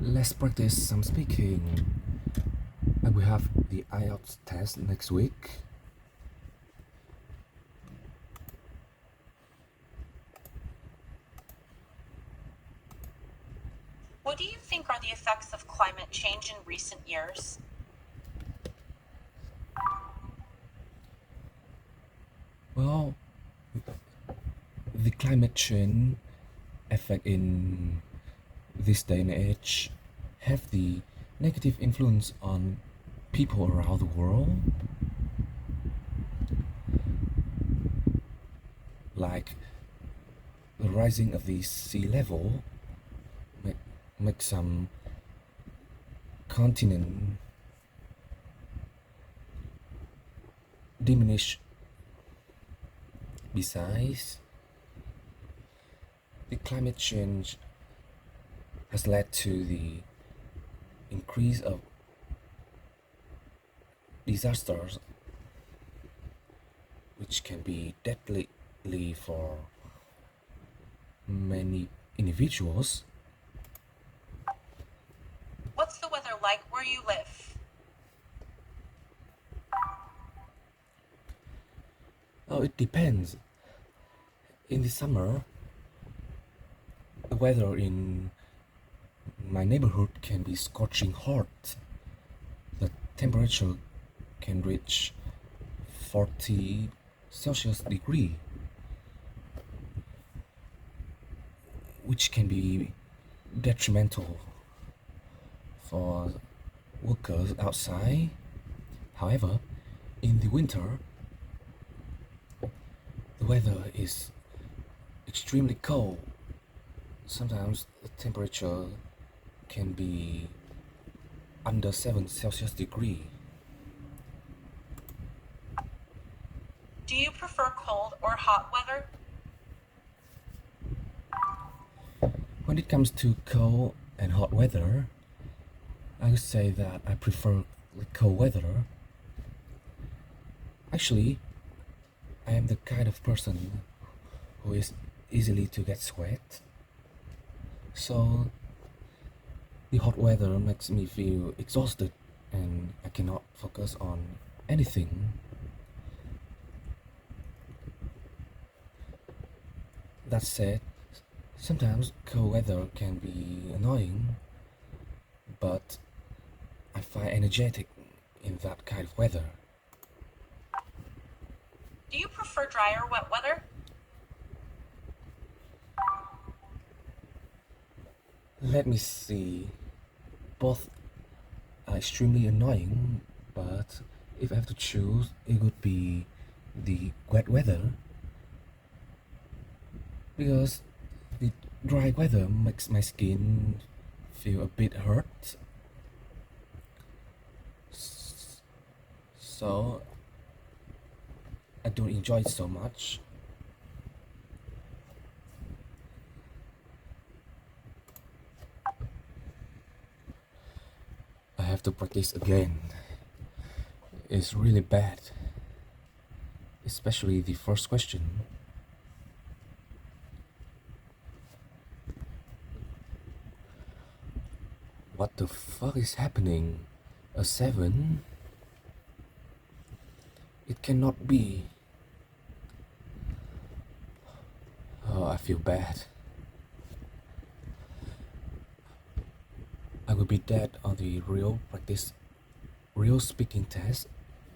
Let's practice some speaking. I will have the IELTS test next week. What do you think are the effects of climate change in recent years? Well, the climate change effect in this day and age have the negative influence on people around the world, like the rising of the sea level make some continent diminish. Besides, the climate change has led to the increase of disasters, which can be deadly for many individuals. What's the weather like where you live? Oh, it depends. In the summer, the weather in my neighborhood can be scorching hot. The temperature can reach 40 Celsius degree, which can be detrimental for workers outside. However, in the winter, the weather is extremely cold. Sometimes the temperature can be under 7 Celsius degree. Do you prefer cold or hot weather? When it comes to cold and hot weather, I would say that I prefer the cold weather. Actually, I am the kind of person who is easily to get sweat. So the hot weather makes me feel exhausted and I cannot focus on anything. That said, sometimes cold weather can be annoying, but I find energetic in that kind of weather. Do you prefer dry or wet weather? Let me see. Both are extremely annoying, but if I have to choose, it would be the wet weather, because the dry weather makes my skin feel a bit hurt. So I don't enjoy it so much. I have to practice again. It's really bad, especially the first question. What the fuck is happening? A 7? It cannot be. Oh, I feel bad. I will be dead on the real speaking test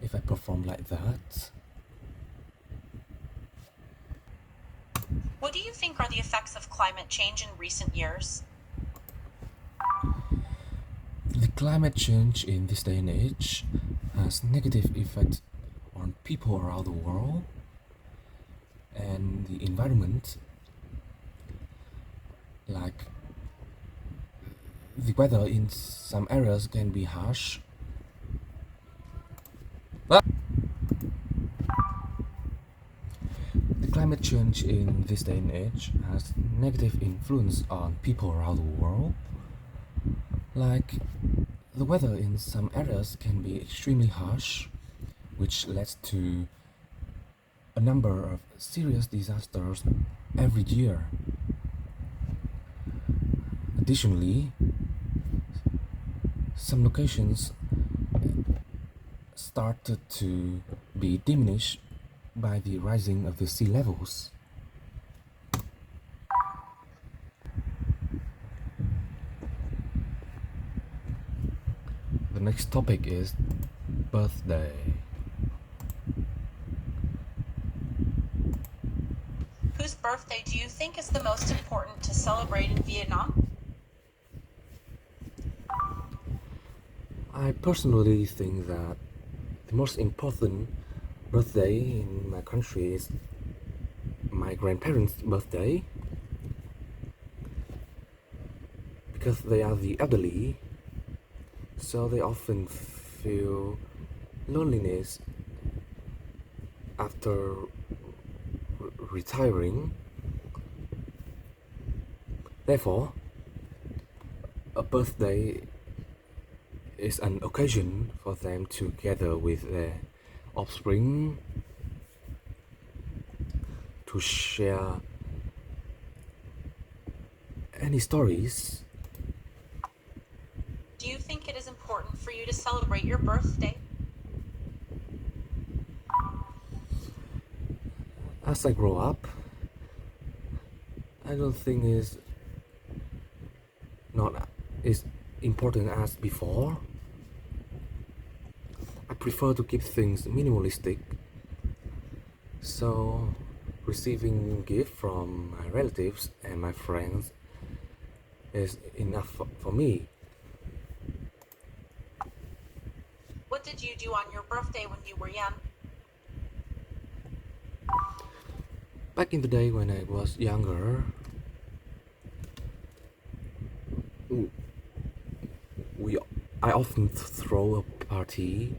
if I perform like that. What do you think are the effects of climate change in recent years? The climate change in this day and age has negative effects on people around the world and the environment, like the weather in some areas can be harsh. The climate change in this day and age has negative influence on people around the world, like the weather in some areas can be extremely harsh, which leads to a number of serious disasters every year. Additionally, some locations started to be diminished by the rising of the sea levels. The next topic is birthday. Whose birthday do you think is the most important to celebrate in Vietnam? I personally think that the most important birthday in my country is my grandparents' birthday, because they are the elderly, so they often feel loneliness after retiring. Therefore, a birthday is an occasion for them to gather with their offspring to share any stories. Do you think it is important for you to celebrate your birthday? As I grow up, I don't think it's not as important as before. I prefer to keep things minimalistic, so receiving gift from my relatives and my friends is enough for me. What did you do on your birthday when you were young? Back in the day when I was younger, I often throw a party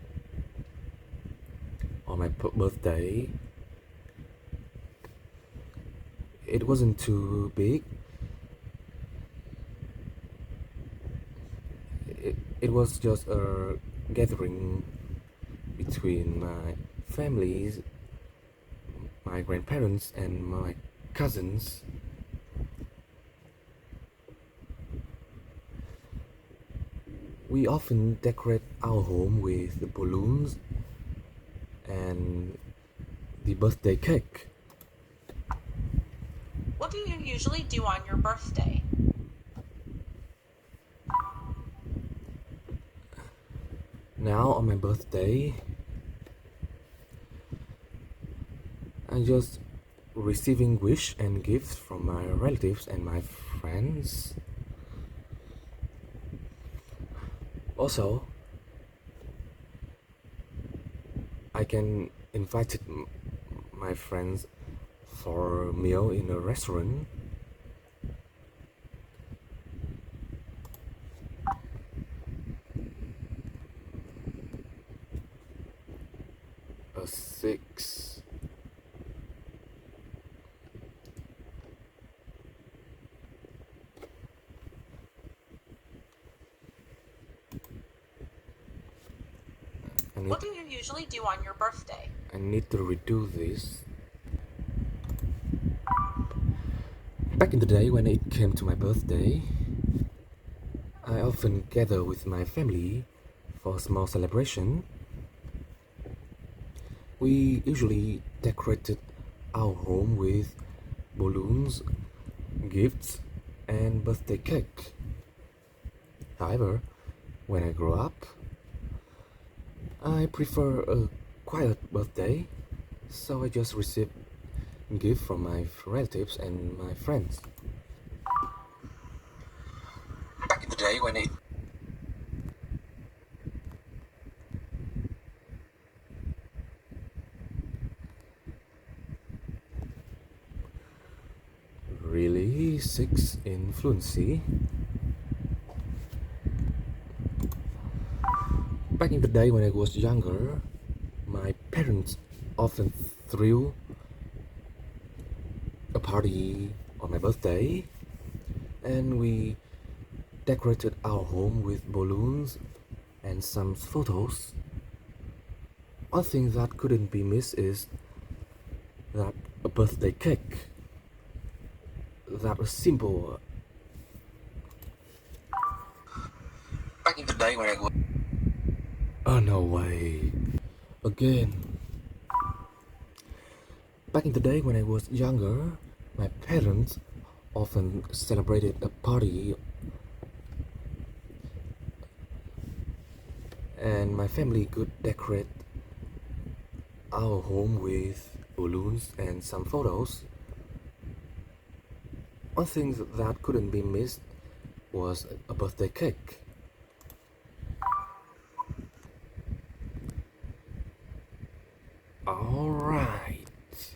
on my birthday. It wasn't too big. It was just a gathering between my families, my grandparents and my cousins. We often decorate our home with the balloons and the birthday cake. What do you usually do on your birthday? Now on my birthday, I just receiving wish and gifts from my relatives and my friends. Also, I can invite my friends for a meal in a restaurant. A 6. What do you usually do on your birthday? I need to redo this. Back in the day when it came to my birthday, I often gather with my family for a small celebration. We usually decorated our home with balloons, gifts, and birthday cake. However, when I grow up, I prefer a quiet birthday, so I just receive gift from my relatives and my friends. Back in the day when it really 6 in fluency. Back in the day when I was younger, my parents often threw a party on my birthday, and we decorated our home with balloons and some photos. One thing that couldn't be missed is that a birthday cake. That was simple. Back in the day when I was Oh, no way. Again. Back in the day when I was younger, my parents often celebrated a party and my family could decorate our home with balloons and some photos. One thing that couldn't be missed was a birthday cake. Alright.